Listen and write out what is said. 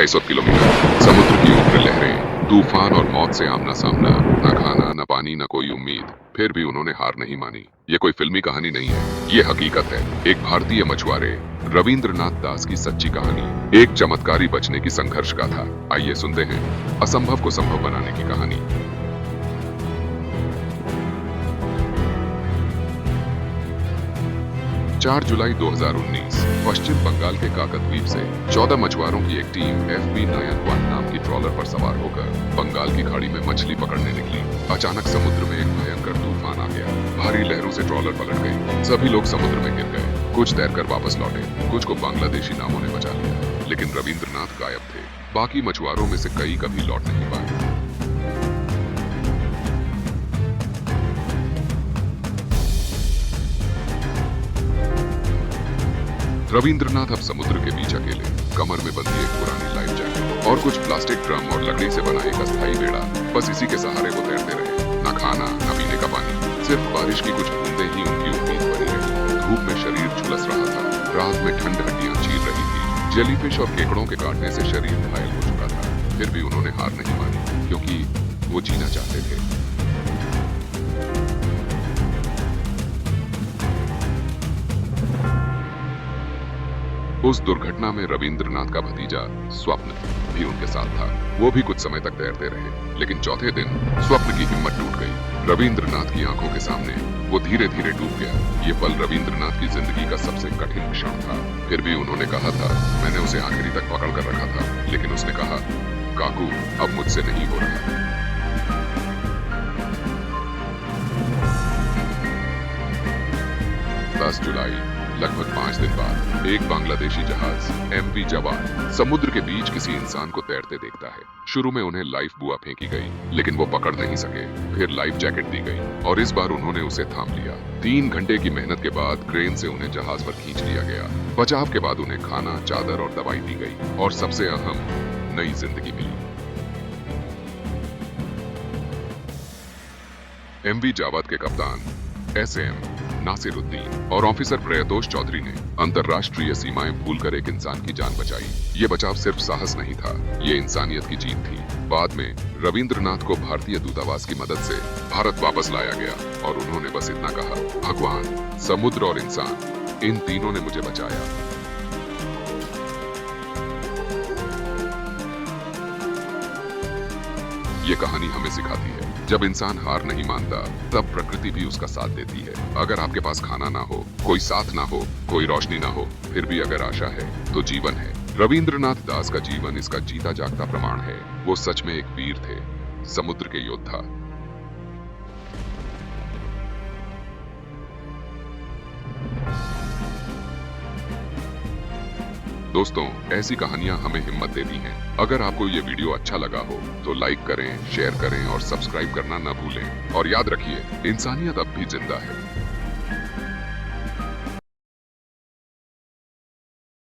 250 kilometre, समुद्र की उग्र लहरें, तूफान और मौत से आमना सामना, न खाना न पानी न कोई उम्मीद, फिर भी उन्होंने हार नहीं मानी। ये कोई फिल्मी कहानी नहीं है, ये हकीकत है। एक भारतीय मछुआरे रविंद्रनाथ दास की सच्ची कहानी, एक चमत्कारी बचने की संघर्ष गाथा। आइए सुनते हैं असंभव को संभव बनाने की कहानी। 4 जुलाई 2019 पश्चिम बंगाल के काकद्वीप से 14 मछुआरों की एक टीम FB नायन 1 नाम की ट्रॉलर पर सवार होकर बंगाल की खाड़ी में मछली पकड़ने निकली। अचानक समुद्र में एक भयंकर तूफान आ गया। भारी लहरों से ट्रॉलर पलट गई। सभी लोग समुद्र में गिर गए। कुछ तैरकर वापस लौटे, कुछ को बांग्लादेशी नावों ने बचा लिया, लेकिन रविंद्रनाथ गायब थे। बाकी मछुआरों में से कई कभी लौट नहीं पाए। रविंद्रनाथ अब समुद्र के बीच अकेले, कमर में बंधी एक पुरानी लाइफ जैकेट और कुछ प्लास्टिक ड्रम और लकड़ी से बना एक अस्थायी बेड़ा। बस इसी के सहारे वो तैरते रहे। न खाना न पीने का पानी, सिर्फ बारिश की कुछ बूंदें ही उनकी उम्मीद बनी रही। धूप में शरीर झुलस रहा था, रात में ठंड हड्डियां चीर रही थी। जेलीफिश और केकड़ों के काटने से शरीर घायल हो चुका था। फिर भी उन्होंने हार नहीं मानी, क्योंकि वो जीना चाहते थे। 'उस दुर्घटना में रविंद्रनाथ का भतीजा स्वप्न भी उनके साथ था। वो भी कुछ समय तक तैरते रहे, लेकिन चौथे दिन स्वप्न की हिम्मत टूट गई। रविंद्रनाथ की आंखों के सामने वो धीरे धीरे डूब गया। ये पल रविंद्रनाथ की जिंदगी का सबसे कठिन क्षण था। फिर भी उन्होंने कहा था, मैंने उसे आखिरी तक पकड़ कर रखा था, लेकिन उसने कहा, काकू अब मुझसे नहीं हो रहा। 10 जुलाई, लगभग 5 दिन बाद, एक बांग्लादेशी जहाज MV जवान समुद्र के बीच किसी इंसान को तैरते देखता है। शुरू में उन्हें लाइफ बुआ फेंकी गई, लेकिन वो पकड़ नहीं सके। फिर लाइफ जैकेट दी गई और इस बार उन्होंने उसे थाम लिया। 3 घंटे की मेहनत के बाद क्रेन से उन्हें जहाज पर खींच लिया गया। बचाव के बाद उन्हें खाना, चादर और दवाई दी गई और सबसे अहम, नई जिंदगी मिली। MV जावाद के कप्तान SM नासिरुद्दीन और ऑफिसर प्रयतोष चौधरी ने अंतर्राष्ट्रीय सीमाएं भूलकर एक इंसान की जान बचाई। ये बचाव सिर्फ साहस नहीं था, ये इंसानियत की जीत थी। बाद में रविंद्रनाथ को भारतीय दूतावास की मदद से भारत वापस लाया गया और उन्होंने बस इतना कहा, भगवान, समुद्र और इंसान, इन तीनों ने मुझे बचाया। ये कहानी हमें सिखाती है, जब इंसान हार नहीं मानता, तब प्रकृति भी उसका साथ देती है। अगर आपके पास खाना ना हो, कोई साथ ना हो, कोई रोशनी ना हो, फिर भी अगर आशा है, तो जीवन है। रविंद्रनाथ दास का जीवन इसका जीता जागता प्रमाण है। वो सच में एक वीर थे, समुद्र के योद्धा। दोस्तों, ऐसी कहानियां हमें हिम्मत देती हैं। अगर आपको ये वीडियो अच्छा लगा हो, तो लाइक करें, शेयर करें और सब्सक्राइब करना न भूलें। और याद रखिए, इंसानियत अब भी जिंदा है।